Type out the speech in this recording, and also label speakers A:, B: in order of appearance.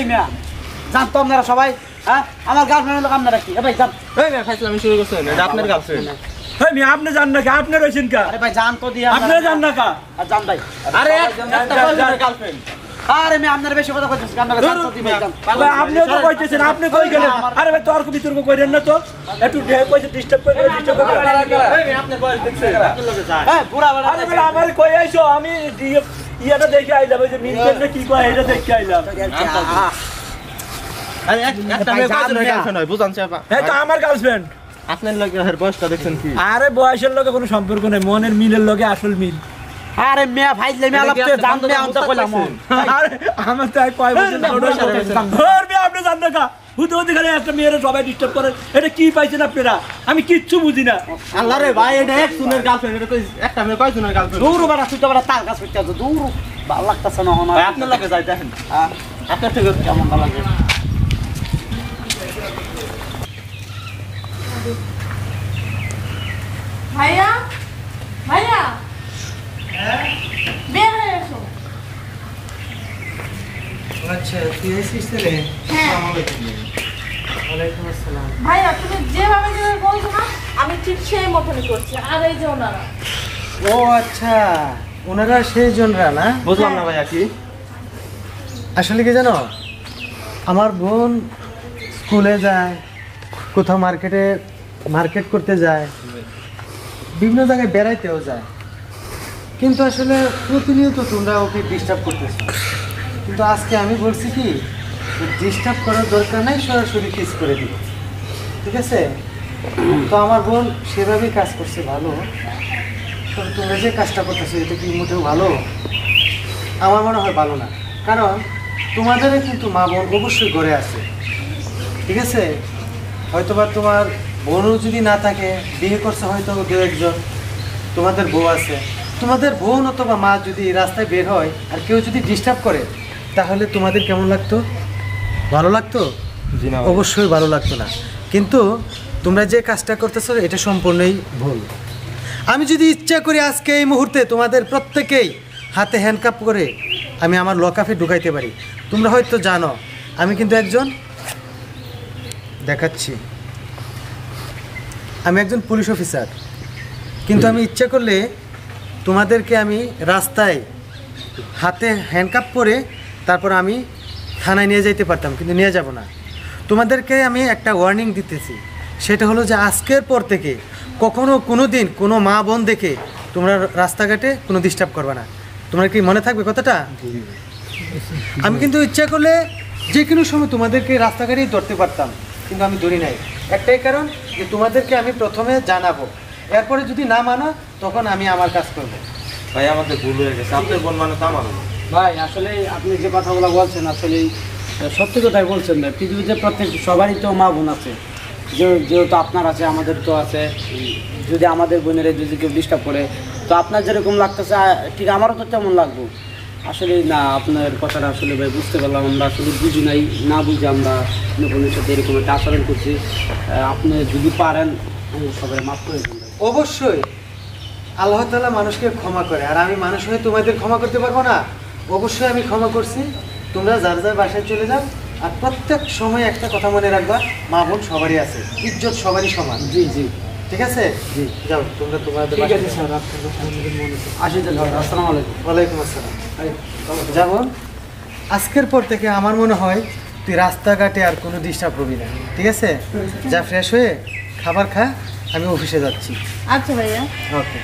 A: এই মিয়া জানতো আপনারা সবাই হ্যাঁ আমার গার্লফ্রেন্ড লোক আপনারা কি ভাই জান
B: এই মিয়া ফাইজলামি শুরু করছেন এটা আপনার গার্লফ্রেন্ড
C: এই মিয়া আপনি জান না কা আপনি রইছেন কা
A: আরে ভাই জান তো দিয়ে
C: আপনি জান না কা
A: জান ভাই
B: আরে একটা গার্লফ্রেন্ড
A: আরে আমি আপনার বেশি কথা কইতেছি আপনারা জান তো দি ভাই জান
C: ভাই আপনিও তো কইতেছেন আপনি কই গেলেন আরে ভাই তর্ক বিতর্ক কইরেন না তো একটু কইছে ডিস্টার্ব করে ডিস্টার্ব করে
B: এই মিয়া আপনার বয়স দেখছেন আপনার লগে যায়
A: হ্যাঁ পুরা বড়
C: আরে ভাই আমার কই আইছো আমি ইয়াটা দেখে আইলাম ওই যে মিনকেন না কি কয় এটা দেখে আইলাম
B: আরে একটা মেয়ে কয়জনের গার্লফ্রেন্ড হয় বুঝান চাপা
C: এই তো আমার গার্লফ্রেন্ড
B: আপনার লগে এর বয়সটা দেখছেন কি
C: আরে বয়সের লগে কোনো সম্পর্ক নাই মনের মিলের লগে আসল মিল
A: আরে মিয়া ভাইলে মিয়া লাগতে জান মিয়া অন্ত কইলাম
C: আরে আমার তো আর কয় বছর ধর মিয়া আপনি জান না কা হুতো দিখানে একটা মেয়ের সবাই ডিস্টার্ব করে এটা কি পাইছেন আপনারা আমি কিচ্ছু বুঝি না
B: আল্লাহ রে ভাই এটা এক সুনের গার্লফ্রেন্ড এটা কই একটা মেয়ে কয়জনের গার্লফ্রেন্ড
A: দূর বাড়া তুই তো বাড়া তার কাছে হইতে আছে দূর ভালো লাগতাছে না
B: ভাই আপনার লগে যাই দেখেন আপনার থেকে কেমন ভালো লাগে
D: ভাইয়া ভাইয়া বের হয়ে এসো
E: আচ্ছা তুই এসেছিস রে
D: হ্যাঁ
E: ওয়ালাইকুম আসসালাম
D: ভাইয়া তুমি যেভাবে বলছো না আমি ঠিক সেই মতনই করছি আর এই যে ওনারা
E: ও আচ্ছা ওনারা সেই জনরা না
B: বুঝলাম না ভাইয়া কি
E: আসলে কি জানো আমার বোন স্কুলে যায় কোথাও মার্কেট করতে যায় বিভিন্ন জায়গায় বেড়াইতেও যায় কিন্তু আসলে প্রতিনিয়ত তোমরা ওকে ডিস্টার্ব করতেছো কিন্তু আজকে আমি বলছি কি ডিস্টার্ব করার দরকার নাই সরাসরি কিস করে দিব ঠিক আছে তো আমার বোন সেভাবেই কাজ করছে ভালো তবে তোমরা যে কাজটা করতেছো এটা কি মোটেও ভালো আমার মনে হয় ভালো না কারণ তোমাদেরও কিন্তু মা বোন অবশ্যই ঘরে আছে ঠিক আছে হয়তোবা তোমার বোনও যদি না থাকে বিয়ে করছে হয়তো দু একজন তোমাদের বউ আছে তোমাদের বোন অথবা মা যদি রাস্তায় বের হয় আর কেউ যদি ডিস্টার্ব করে তাহলে তোমাদের কেমন লাগতো ভালো লাগতো অবশ্যই ভালো লাগতো না কিন্তু তোমরা যে কাজটা করতেছো এটা সম্পূর্ণই ভুল আমি যদি ইচ্ছা করি আজকে এই মুহূর্তে তোমাদের প্রত্যেকেই হাতে হ্যান্ডকাপ করে আমি আমার লকআপে ঢুকাইতে পারি তোমরা হয়তো জানো আমি কিন্তু একজন দেখাচ্ছি আমি একজন পুলিশ অফিসার কিন্তু আমি ইচ্ছা করলে তোমাদেরকে আমি রাস্তায় হাতে হ্যান্ডকাপ করে তারপর আমি থানায় নিয়ে যেতে পারতাম কিন্তু নিয়ে যাব না তোমাদেরকে আমি একটা ওয়ার্নিং দিতেছি সেটা হলো যে আজকের পর থেকে কখনো কোনো দিন কোনো মা বোন দেখে তোমরা রাস্তাঘাটে কোনো ডিস্টার্ব করবে না তোমার কি মনে থাকবে কথাটা আমি কিন্তু ইচ্ছা করলে যে কোনো সময় তোমাদেরকে রাস্তাঘাটেই ধরতে পারতাম কিন্তু আমি ধরি নাই একটাই কারণ যে তোমাদেরকে আমি প্রথমে জানাবো এরপরে যদি না মানো তখন আমি আমার কাজ করব
B: ভাই আমাদের ভুল হয়ে গেছে আপনার বোন মানে তো আমার
A: ভাই আসলে আপনি যে কথাগুলো বলছেন আসলে সত্যি কথাই বলছেন ভাই পৃথিবীতে প্রত্যেক সবারই তো মা বোন আছে যেহেতু আপনার আছে আমাদের তো আছে যদি আমাদের বোনের যদি কেউ ডিস্টার্ব করে তো আপনার যেরকম লাগতেছে ঠিক আমারও তো তেমন লাগবো আসলে না আপনার কথাটা আসলে ভাই বুঝতে পারলাম আমরা আসলে বুঝি নাই না বুঝে আমরা বোনের সাথে এরকম একটা আচরণ করছি আপনি যদি পারেন সবাই মাফ করে দেন
E: অবশ্যই আল্লাহ তাআলা মানুষকে ক্ষমা করে আর আমি মানুষ হয়ে তোমাদের ক্ষমা করতে পারবো না অবশ্যই আমি ক্ষমা করছি তোমরা যার যার বাসায় চলে যাও আর প্রত্যেক সময় একটা কথা মনে রাখবা মা বোন সবারই আছে ইজ্জত সবারই সমান
A: জি জি
E: ঠিক আছে জি যাও তোমরা তোমাদের
A: ঠিক আছে
E: বাসায়
A: স্যার আপনাদের মনে আসি তাহলে আসসালামু আলাইকুম
E: ওয়ালাইকুম আসসালাম যেমন আজকের পর থেকে আমার মনে হয় তুই রাস্তাঘাটে আর কোনো ডিস্টার্ব করবি না ঠিক আছে যা ফ্রেশ হয়ে খাবার খা আমি অফিসে যাচ্ছি
D: আচ্ছা ভাইয়া
E: ওকে